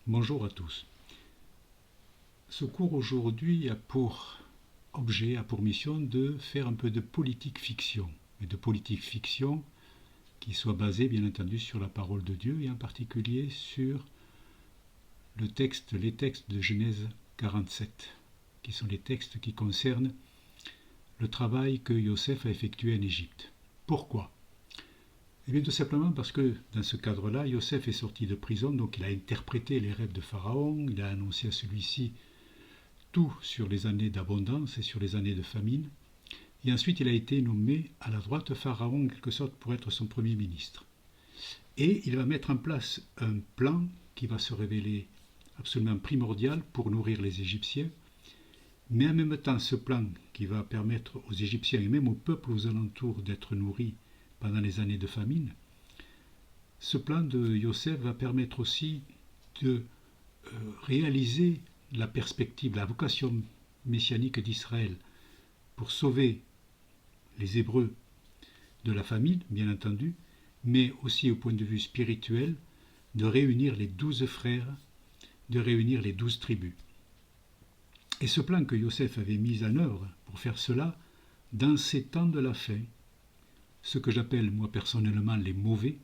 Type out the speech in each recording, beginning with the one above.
Bonjour à tous. Ce cours aujourd'hui a pour objet, a pour mission de faire un peu de politique fiction. Et de politique fiction qui soit basée bien entendu sur la parole de Dieu et en particulier sur les textes de Genèse 47, qui sont les textes qui concernent le travail que Yosef a effectué en Égypte. Pourquoi ? Eh bien tout simplement parce que dans ce cadre-là, Yosef est sorti de prison, donc il a interprété les rêves de Pharaon, il a annoncé à celui-ci tout sur les années d'abondance et sur les années de famine, et ensuite il a été nommé à la droite de Pharaon en quelque sorte pour être son premier ministre. Et il va mettre en place un plan qui va se révéler absolument primordial pour nourrir les Égyptiens, mais en même temps ce plan qui va permettre aux Égyptiens et même au peuple aux alentours d'être nourris pendant les années de famine, ce plan de Yosef va permettre aussi de réaliser la perspective, la vocation messianique d'Israël pour sauver les Hébreux de la famine, bien entendu, mais aussi au point de vue spirituel, de réunir les 12 frères, de réunir les 12 tribus. Et ce plan que Yosef avait mis en œuvre pour faire cela, dans ces temps de la fin, ce que j'appelle moi personnellement les mauvais,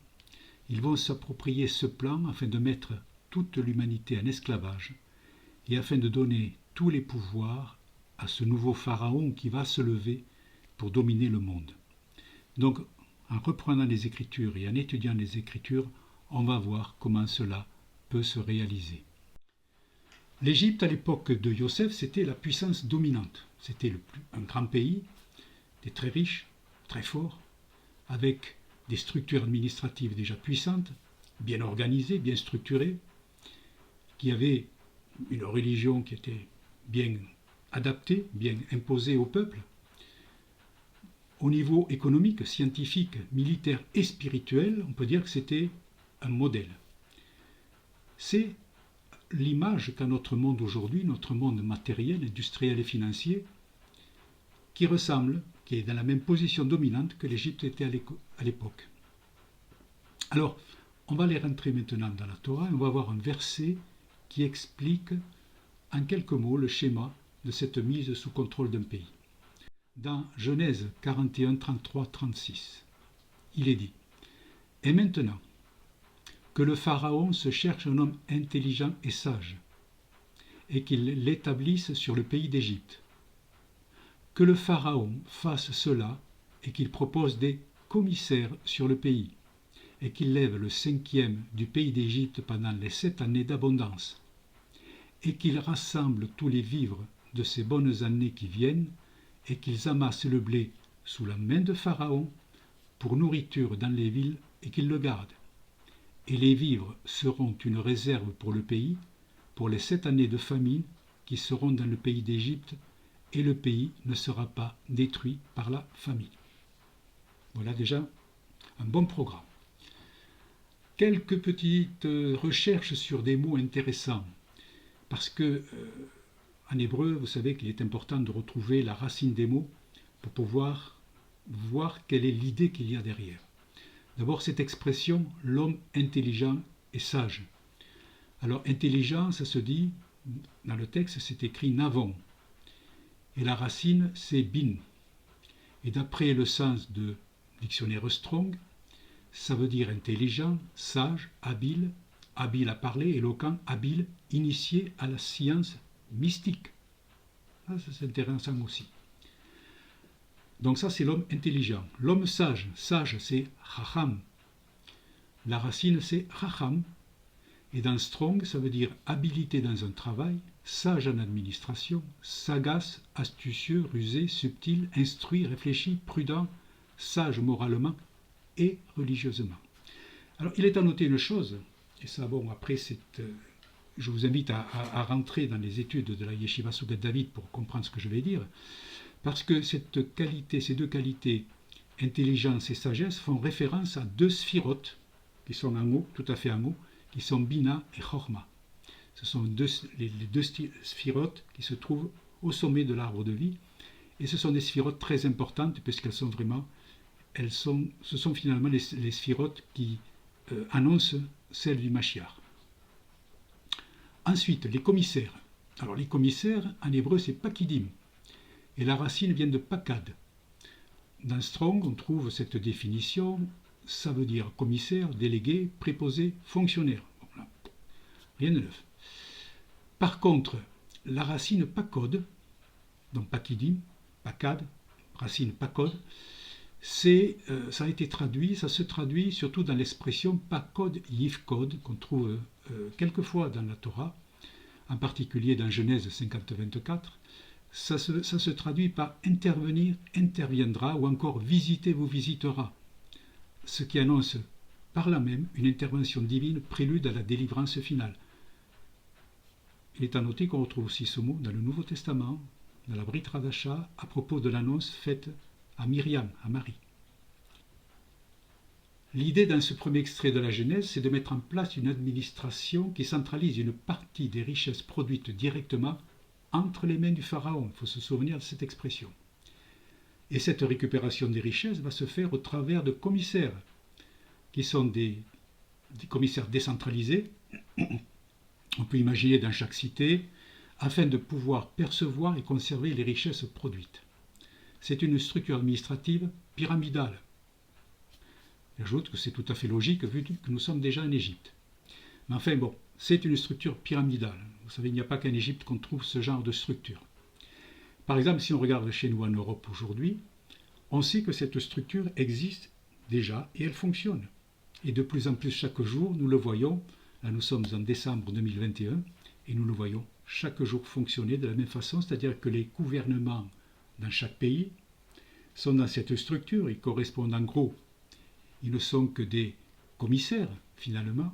ils vont s'approprier ce plan afin de mettre toute l'humanité en esclavage et afin de donner tous les pouvoirs à ce nouveau pharaon qui va se lever pour dominer le monde. Donc, en reprenant les Écritures et en étudiant les Écritures, on va voir comment cela peut se réaliser. L'Égypte, à l'époque de Yosef, c'était la puissance dominante. C'était un grand pays, des très riches, très forts, avec des structures administratives déjà puissantes, bien organisées, bien structurées, qui avaient une religion qui était bien adaptée, bien imposée au peuple. Au niveau économique, scientifique, militaire et spirituel, on peut dire que c'était un modèle. C'est l'image qu'a notre monde aujourd'hui, notre monde matériel, industriel et financier, qui ressemble, qui est dans la même position dominante que l'Égypte était à l'époque. Alors, on va aller rentrer maintenant dans la Torah et on va voir un verset qui explique en quelques mots le schéma de cette mise sous contrôle d'un pays. Dans Genèse 41, 33, 36, il est dit « Et maintenant, que le Pharaon se cherche un homme intelligent et sage, et qu'il l'établisse sur le pays d'Égypte. Que le Pharaon fasse cela et qu'il propose des commissaires sur le pays, et qu'il lève le 5e du pays d'Égypte pendant les 7 années d'abondance, et qu'il rassemble tous les vivres de ces bonnes années qui viennent, et qu'ils amassent le blé sous la main de Pharaon pour nourriture dans les villes, et qu'il le garde. Et les vivres seront une réserve pour le pays, pour les 7 années de famine qui seront dans le pays d'Égypte, et le pays ne sera pas détruit par la famine. » Voilà déjà un bon programme. Quelques petites recherches sur des mots intéressants, parce que en hébreu, vous savez qu'il est important de retrouver la racine des mots pour pouvoir voir quelle est l'idée qu'il y a derrière. D'abord, cette expression, l'homme intelligent et sage. Alors, intelligent, ça se dit, dans le texte, c'est écrit navon. Et la racine, c'est bin. Et d'après le sens de dictionnaire Strong, ça veut dire intelligent, sage, habile, habile à parler, éloquent, habile, initié à la science mystique. Ça c'est intéressant aussi. Donc ça, c'est l'homme intelligent. L'homme sage, sage, c'est chacham. La racine, c'est chacham. Et dans Strong, ça veut dire habilité dans un travail, sage en administration, sagace, astucieux, rusé, subtil, instruit, réfléchi, prudent, sage moralement et religieusement. Alors, il est à noter une chose, et ça, bon, après, je vous invite à rentrer dans les études de la Yeshiva Soudet David pour comprendre ce que je vais dire, parce que ces deux qualités, intelligence et sagesse, font référence à deux sphirotes, qui sont en haut, tout à fait en haut, qui sont Bina et Chorma. Ce sont les deux sphirotes qui se trouvent au sommet de l'arbre de vie, et ce sont des sphirotes très importantes, puisqu'elles sont vraiment, ce sont finalement les sphirotes qui annoncent celle du Mashiach. Ensuite, les commissaires. Alors les commissaires, en hébreu, c'est pakidim. Et la racine vient de pakad. Dans Strong, on trouve cette définition. Ça veut dire commissaire, délégué, préposé, fonctionnaire. Voilà. Rien de neuf. Par contre, la racine pakod, donc pakidim, pakad, racine pakod, ça a été traduit, ça se traduit surtout dans l'expression pakod yifkod qu'on trouve quelquefois dans la Torah, en particulier dans Genèse 50-24. Ça se traduit par intervenir, interviendra, ou encore visiter, vous visitera, ce qui annonce par là même une intervention divine prélude à la délivrance finale. Il est à noter qu'on retrouve aussi ce mot dans le Nouveau Testament, dans la Brit Hadasha, à propos de l'annonce faite à Myriam, à Marie. L'idée dans ce premier extrait de la Genèse, c'est de mettre en place une administration qui centralise une partie des richesses produites directement entre les mains du Pharaon. Il faut se souvenir de cette expression. Et cette récupération des richesses va se faire au travers de commissaires, qui sont des commissaires décentralisés, on peut imaginer dans chaque cité, afin de pouvoir percevoir et conserver les richesses produites. C'est une structure administrative pyramidale. J'ajoute que c'est tout à fait logique vu que nous sommes déjà en Égypte. Mais enfin bon, c'est une structure pyramidale. Vous savez, il n'y a pas qu'en Égypte qu'on trouve ce genre de structure. Par exemple, si on regarde chez nous en Europe aujourd'hui, on sait que cette structure existe déjà et elle fonctionne. Et de plus en plus chaque jour, nous le voyons, là nous sommes en décembre 2021, et nous le voyons chaque jour fonctionner de la même façon, c'est-à-dire que les gouvernements dans chaque pays sont dans cette structure, ils correspondent en gros, ils ne sont que des commissaires finalement,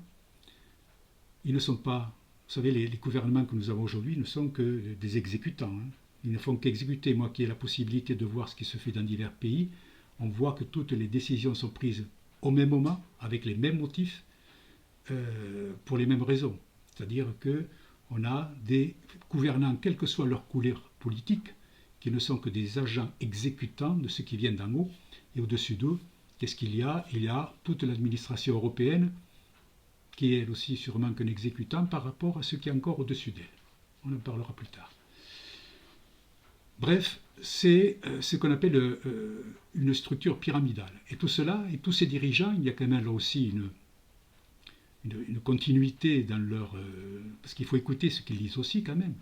ils ne sont pas, vous savez, les gouvernements que nous avons aujourd'hui ne sont que des exécutants, hein. Ils ne font qu'exécuter. Moi qui ai la possibilité de voir ce qui se fait dans divers pays, on voit que toutes les décisions sont prises au même moment, avec les mêmes motifs, pour les mêmes raisons. C'est-à-dire qu'on a des gouvernants, quelle que soit leur couleur politique, qui ne sont que des agents exécutants de ce qui vient d'en haut, et au-dessus d'eux, qu'est-ce qu'il y a? Il y a toute l'administration européenne, qui est elle aussi sûrement qu'un exécutant par rapport à ce qui est encore au-dessus d'elle. On en parlera plus tard. Bref, c'est ce qu'on appelle une structure pyramidale. Et tout cela, et tous ces dirigeants, il y a quand même là aussi une continuité dans leur... parce qu'il faut écouter ce qu'ils disent aussi quand même.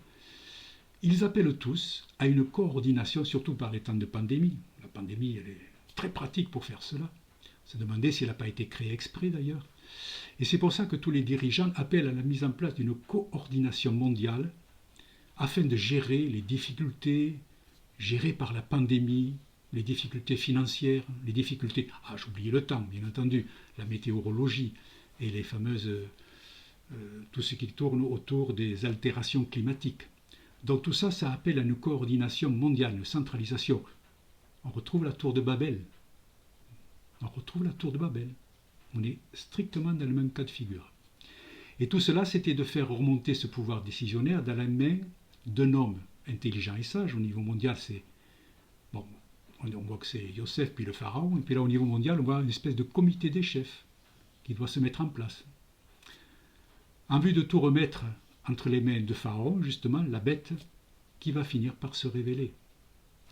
Ils appellent tous à une coordination, surtout par les temps de pandémie. La pandémie, elle est très pratique pour faire cela. On se demandait si elle n'a pas été créée exprès d'ailleurs. Et c'est pour ça que tous les dirigeants appellent à la mise en place d'une coordination mondiale afin de gérer les difficultés gérées par la pandémie, les difficultés financières, les difficultés... Ah, j'oubliais le temps, bien entendu, la météorologie et les fameuses... tout ce qui tourne autour des altérations climatiques. Donc tout ça, ça appelle à une coordination mondiale, une centralisation. On retrouve la tour de Babel. On retrouve la tour de Babel. On est strictement dans le même cas de figure. Et tout cela, c'était de faire remonter ce pouvoir décisionnaire dans la main d'un homme intelligent et sage. Au niveau mondial, c'est... Bon, on voit que c'est Yosef, puis le pharaon. Et puis là, au niveau mondial, on voit une espèce de comité des chefs qui doit se mettre en place. En vue de tout remettre entre les mains de Pharaon, justement, la bête qui va finir par se révéler.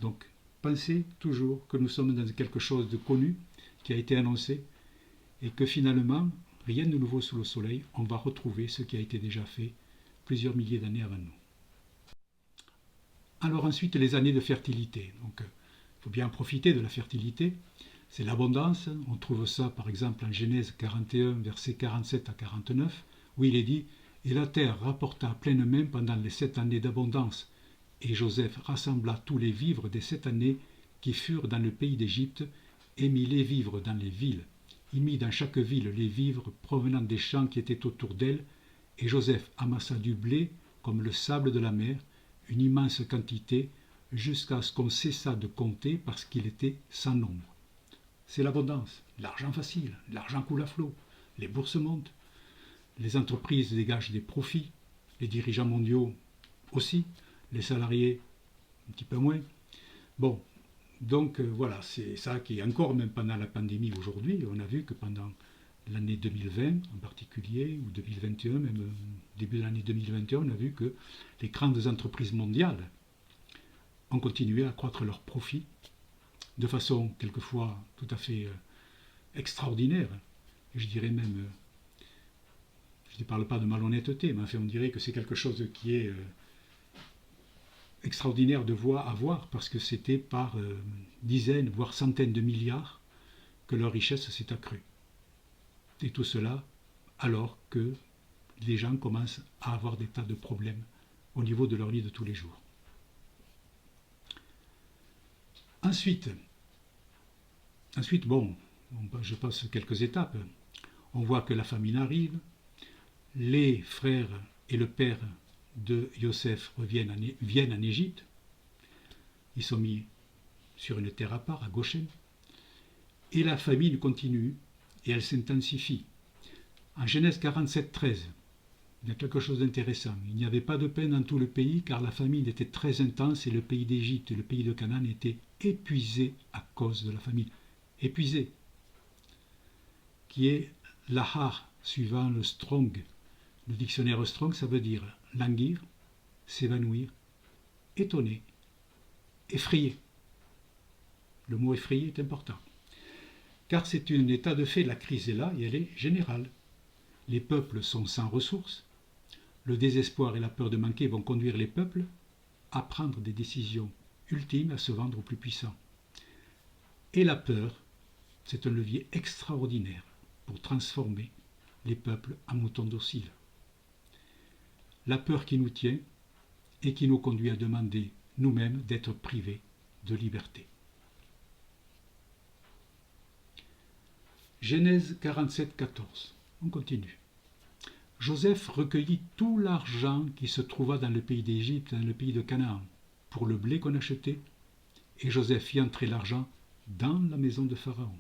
Donc, pensez toujours que nous sommes dans quelque chose de connu, qui a été annoncé, et que finalement, rien de nouveau sous le soleil, on va retrouver ce qui a été déjà fait plusieurs milliers d'années avant nous. Alors ensuite, les années de fertilité. Donc, il faut bien en profiter de la fertilité. C'est l'abondance. On trouve ça, par exemple, en Genèse 41, versets 47 à 49, où il est dit « Et la terre rapporta à pleine main pendant les 7 années d'abondance. Et Joseph rassembla tous les vivres des 7 années qui furent dans le pays d'Égypte, et mit les vivres dans les villes. Il mit dans chaque ville les vivres provenant des champs qui étaient autour d'elle, et Joseph amassa du blé comme le sable de la mer, une immense quantité, jusqu'à ce qu'on cessa de compter parce qu'il était sans nombre. » C'est l'abondance, l'argent facile, l'argent coule à flot, les bourses montent, les entreprises dégagent des profits, les dirigeants mondiaux aussi, les salariés un petit peu moins. Bon, donc voilà, c'est ça qui est encore, même pendant la pandémie aujourd'hui, on a vu que pendant l'année 2020 en particulier, ou 2021, même début de l'année 2021, on a vu que les grandes entreprises mondiales ont continué à accroître leurs profits de façon quelquefois tout à fait extraordinaire. Et je dirais même, je ne parle pas de malhonnêteté, mais enfin on dirait que c'est quelque chose qui est extraordinaire à voir, parce que c'était par dizaines, voire centaines de milliards que leur richesse s'est accrue. Et tout cela alors que les gens commencent à avoir des tas de problèmes au niveau de leur vie de tous les jours. Ensuite, bon, je passe quelques étapes. On voit que la famine arrive, les frères et le père de Yosef viennent en Égypte, ils sont mis sur une terre à part, à Goshen, et la famine continue et elle s'intensifie. En Genèse 47, 13, il y a quelque chose d'intéressant. Il n'y avait pas de pain dans tout le pays car la famine était très intense et le pays d'Égypte et le pays de Canaan étaient épuisés à cause de la famine. Épuisés, qui est l'ahar suivant le Strong. Le dictionnaire Strong, ça veut dire languir, s'évanouir, étonner, effrayer. Le mot effrayer est important. Car c'est un état de fait, la crise est là et elle est générale. Les peuples sont sans ressources. Le désespoir et la peur de manquer vont conduire les peuples à prendre des décisions ultimes, à se vendre aux plus puissants. Et la peur, c'est un levier extraordinaire pour transformer les peuples en moutons dociles. La peur qui nous tient et qui nous conduit à demander nous-mêmes d'être privés de liberté. Genèse 47, 14. On continue. Joseph recueillit tout l'argent qui se trouva dans le pays d'Égypte et dans le pays de Canaan pour le blé qu'on achetait, et Joseph fit entrer l'argent dans la maison de Pharaon.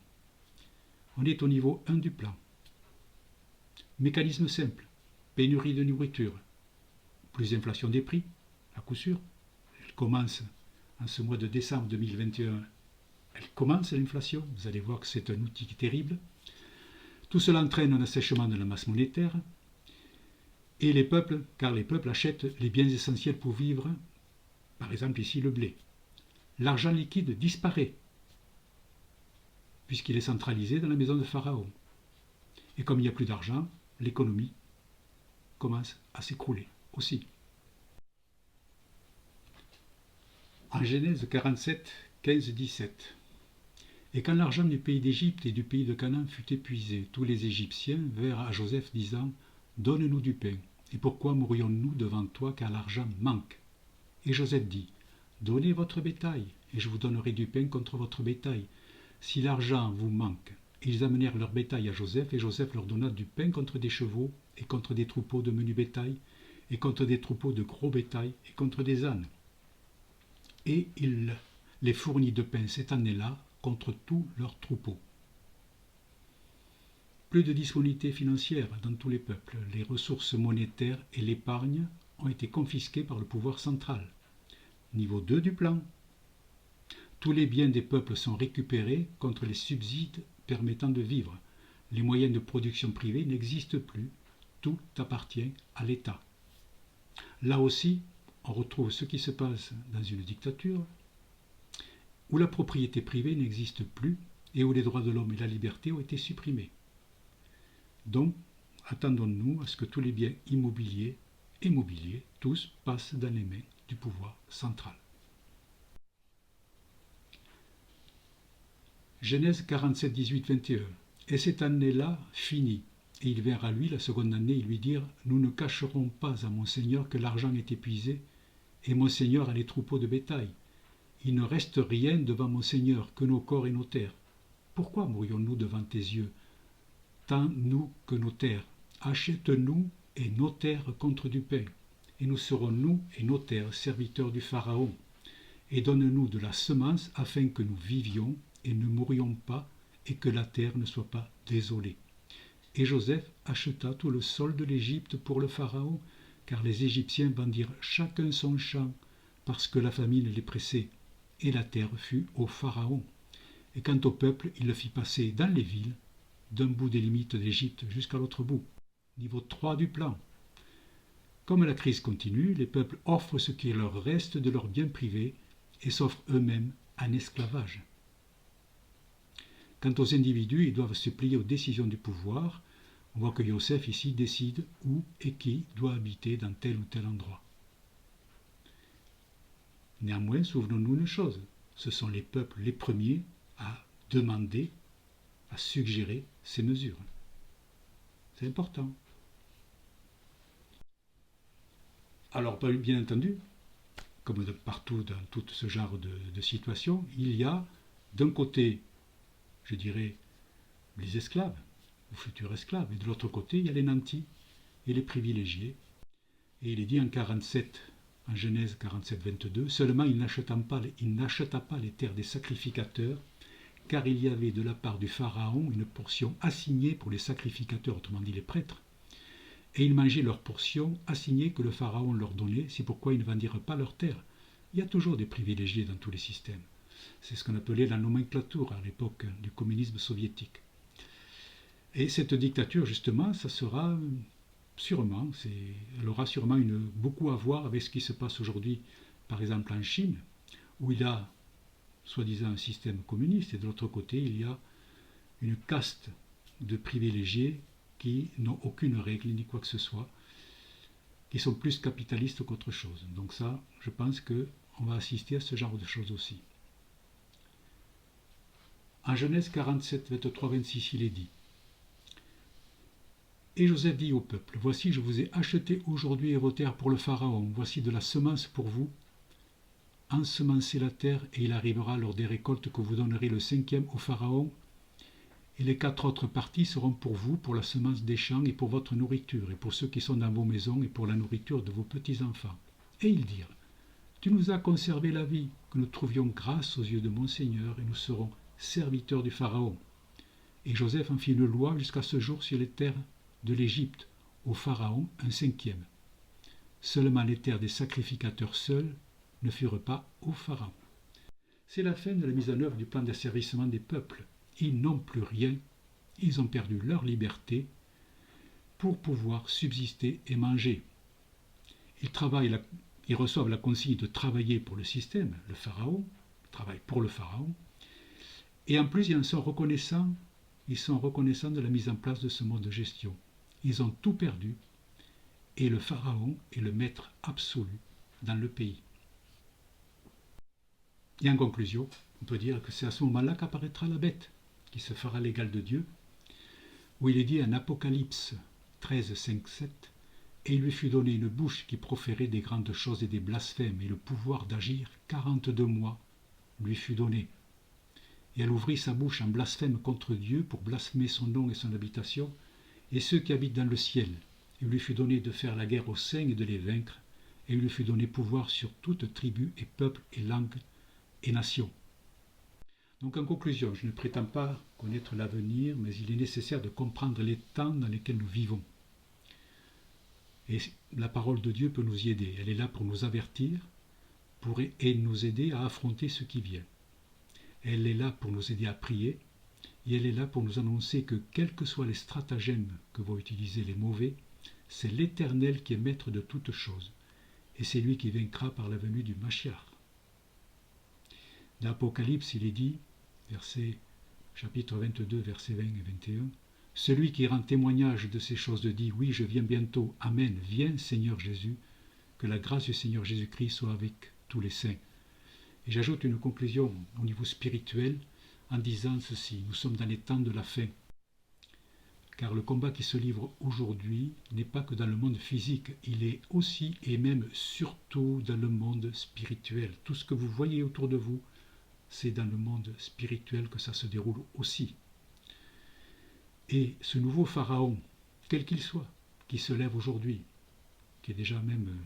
On est au niveau 1 du plan. Mécanisme simple, pénurie de nourriture, plus inflation des prix, à coup sûr. Elle commence en ce mois de décembre 2021. Elle commence l'inflation, vous allez voir que c'est un outil terrible. Tout cela entraîne un assèchement de la masse monétaire, et les peuples, car les peuples achètent les biens essentiels pour vivre, par exemple ici le blé. L'argent liquide disparaît, puisqu'il est centralisé dans la maison de Pharaon. Et comme il n'y a plus d'argent, l'économie commence à s'écrouler aussi. En Genèse 47, 15, 17. Et quand l'argent du pays d'Égypte et du pays de Canaan fut épuisé, tous les Égyptiens vinrent à Joseph disant « Donne-nous du pain. Et pourquoi mourrions-nous devant toi, car l'argent manque ?» Et Joseph dit « Donnez votre bétail, et je vous donnerai du pain contre votre bétail. Si l'argent vous manque. » Ils amenèrent leur bétail à Joseph, et Joseph leur donna du pain contre des chevaux, et contre des troupeaux de menu bétail, et contre des troupeaux de gros bétail, et contre des ânes. Et il les fournit de pain cette année-là contre tous leurs troupeaux. Plus de disponibilité financière dans tous les peuples. Les ressources monétaires et l'épargne ont été confisquées par le pouvoir central. Niveau 2 du plan. Tous les biens des peuples sont récupérés contre les subsides permettant de vivre. Les moyens de production privés n'existent plus. Tout appartient à l'État. Là aussi, on retrouve ce qui se passe dans une dictature, où la propriété privée n'existe plus et où les droits de l'homme et la liberté ont été supprimés. Donc, attendons-nous à ce que tous les biens immobiliers et mobiliers, tous, passent dans les mains du pouvoir central. Genèse 47, 18, 21. Et cette année-là finit, et ils vinrent à lui la seconde année et lui dirent « Nous ne cacherons pas à mon Seigneur que l'argent est épuisé, et mon Seigneur a les troupeaux de bétail. Il ne reste rien devant mon Seigneur que nos corps et nos terres. Pourquoi mourrions-nous devant tes yeux, tant nous que nos terres? Achète-nous et nos terres contre du pain, et nous serons nous et nos terres serviteurs du Pharaon. Et donne-nous de la semence afin que nous vivions et ne mourions pas, et que la terre ne soit pas désolée. » Et Joseph acheta tout le sol de l'Égypte pour le Pharaon, car les Égyptiens vendirent chacun son champ, parce que la famine les pressait, et la terre fut au Pharaon. Et quant au peuple, il le fit passer dans les villes, d'un bout des limites d'Égypte jusqu'à l'autre bout. Niveau 3 du plan. Comme la crise continue, les peuples offrent ce qui leur reste de leurs biens privés et s'offrent eux-mêmes un esclavage. Quant aux individus, ils doivent se plier aux décisions du pouvoir. On voit que Yosef ici décide où et qui doit habiter dans tel ou tel endroit. Néanmoins, souvenons-nous une chose, ce sont les peuples les premiers à demander, à suggérer ces mesures. C'est important. Alors, bien entendu, comme partout dans tout ce genre de situations, il y a d'un côté, je dirais, les esclaves, ou futurs esclaves, et de l'autre côté, il y a les nantis et les privilégiés. Et il est dit en 47, en Genèse 47, 22, seulement il n'acheta pas les terres des sacrificateurs, car il y avait de la part du Pharaon une portion assignée pour les sacrificateurs, autrement dit les prêtres, et ils mangeaient leur portion assignée que le Pharaon leur donnait, c'est pourquoi ils ne vendirent pas leurs terres. Il y a toujours des privilégiés dans tous les systèmes. C'est ce qu'on appelait la nomenclature à l'époque du communisme soviétique. Et cette dictature, justement, ça sera sûrement, elle aura sûrement beaucoup à voir avec ce qui se passe aujourd'hui, par exemple en Chine, où il y a soi-disant un système communiste, et de l'autre côté, il y a une caste de privilégiés qui n'ont aucune règle ni quoi que ce soit, qui sont plus capitalistes qu'autre chose. Donc ça, je pense qu'on va assister à ce genre de choses aussi. En Genèse 47, 23, 26, il est dit: Et Joseph dit au peuple, voici, je vous ai acheté aujourd'hui vos terres pour le Pharaon, voici de la semence pour vous. Ensemencez la terre, et il arrivera lors des récoltes que vous donnerez le 5e au Pharaon, et les 4 autres parties seront pour vous, pour la semence des champs et pour votre nourriture, et pour ceux qui sont dans vos maisons et pour la nourriture de vos petits-enfants. Et ils dirent, tu nous as conservé la vie, que nous trouvions grâce aux yeux de mon Seigneur, et nous serons serviteurs du Pharaon. Et Joseph en fit une loi jusqu'à ce jour sur les terres de l'Égypte, au Pharaon un 5e. Seulement les terres des sacrificateurs seuls ne furent pas au Pharaon. C'est la fin de la mise en œuvre du plan d'asservissement des peuples. Ils n'ont plus rien, ils ont perdu leur liberté pour pouvoir subsister et manger. Ils reçoivent la consigne de travailler pour le système, le Pharaon, travaillent pour le Pharaon, et en plus ils sont reconnaissants de la mise en place de ce mode de gestion. Ils ont tout perdu, et le Pharaon est le maître absolu dans le pays. Et en conclusion, on peut dire que c'est à ce moment-là qu'apparaîtra la bête, qui se fera l'égal de Dieu, où il est dit en Apocalypse 13, 5, 7, et il lui fut donné une bouche qui proférait des grandes choses et des blasphèmes, et le pouvoir d'agir 42 mois lui fut donné. Et elle ouvrit sa bouche en blasphème contre Dieu pour blasphémer son nom et son habitation, et ceux qui habitent dans le ciel. Il lui fut donné de faire la guerre aux saints et de les vaincre, et il lui fut donné pouvoir sur toute tribu et peuple et langue et nation. Donc en conclusion, je ne prétends pas connaître l'avenir, mais il est nécessaire de comprendre les temps dans lesquels nous vivons. Et la parole de Dieu peut nous y aider. Elle est là pour nous avertir et nous aider à affronter ce qui vient. Elle est là pour nous aider à prier, et elle est là pour nous annoncer que quels que soient les stratagèmes que vont utiliser les mauvais, c'est l'Éternel qui est maître de toutes choses, et c'est lui qui vaincra par la venue du Mashiach. Dans l'Apocalypse, il est dit, chapitre 22, versets 20 et 21, « Celui qui rend témoignage de ces choses dit, oui, je viens bientôt, Amen, viens Seigneur Jésus, que la grâce du Seigneur Jésus-Christ soit avec tous les saints. » Et j'ajoute une conclusion au niveau spirituel en disant ceci, nous sommes dans les temps de la fin. Car le combat qui se livre aujourd'hui n'est pas que dans le monde physique, il est aussi et même surtout dans le monde spirituel. Tout ce que vous voyez autour de vous, c'est dans le monde spirituel que ça se déroule aussi. Et ce nouveau pharaon, quel qu'il soit, qui se lève aujourd'hui, qui est déjà même,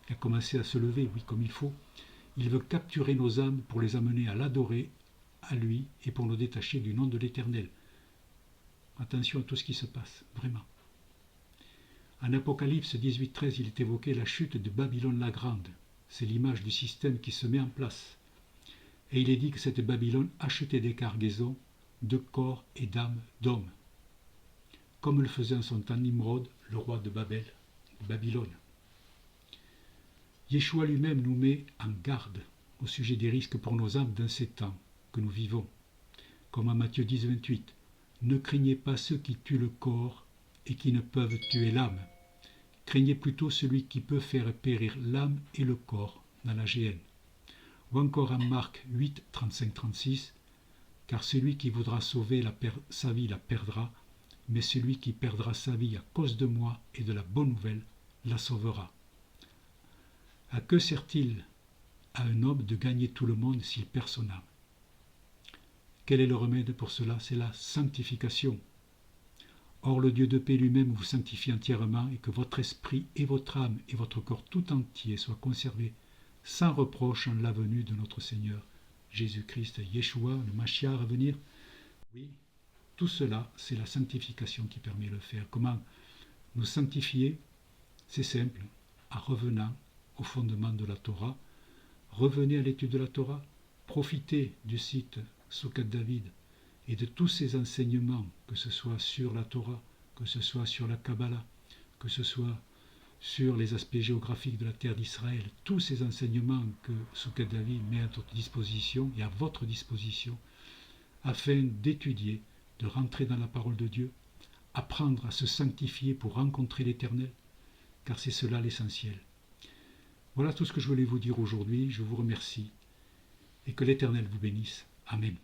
qui a commencé à se lever, oui, comme il faut, il veut capturer nos âmes pour les amener à l'adorer, à lui, et pour nous détacher du nom de l'Éternel. Attention à tout ce qui se passe, vraiment. En Apocalypse 18-13, il est évoqué la chute de Babylone la Grande. C'est l'image du système qui se met en place. Et il est dit que cette Babylone achetait des cargaisons de corps et d'âme d'homme, comme le faisait en son temps Nimrod, le roi de Babylone. Yeshua lui-même nous met en garde au sujet des risques pour nos âmes dans ces temps que nous vivons. Comme en Matthieu 10, 28, « Ne craignez pas ceux qui tuent le corps et qui ne peuvent tuer l'âme. Craignez plutôt celui qui peut faire périr l'âme et le corps dans la géhenne. » Ou encore en Marc 8, 35, 36, « Car celui qui voudra sauver sa vie la perdra, mais celui qui perdra sa vie à cause de moi et de la bonne nouvelle la sauvera. » À que sert-il à un homme de gagner tout le monde s'il perd son âme? Quel est le remède pour cela? C'est la sanctification. Or le Dieu de paix lui-même vous sanctifie entièrement, et que votre esprit et votre âme et votre corps tout entier soient conservés sans reproche en la venue de notre Seigneur Jésus-Christ, Yeshua, le Mashiach à venir. Oui, tout cela, c'est la sanctification qui permet de le faire. Comment nous sanctifier? C'est simple, en revenant au fondement de la Torah. Revenez à l'étude de la Torah, profitez du site Soukat David et de tous ces enseignements, que ce soit sur la Torah, que ce soit sur la Kabbalah, que ce soit sur les aspects géographiques de la terre d'Israël, tous ces enseignements que Soukat David met à notre disposition et à votre disposition, afin d'étudier, de rentrer dans la parole de Dieu, apprendre à se sanctifier pour rencontrer l'Éternel, car c'est cela l'essentiel. Voilà tout ce que je voulais vous dire aujourd'hui. Je vous remercie et que l'Éternel vous bénisse. Amen.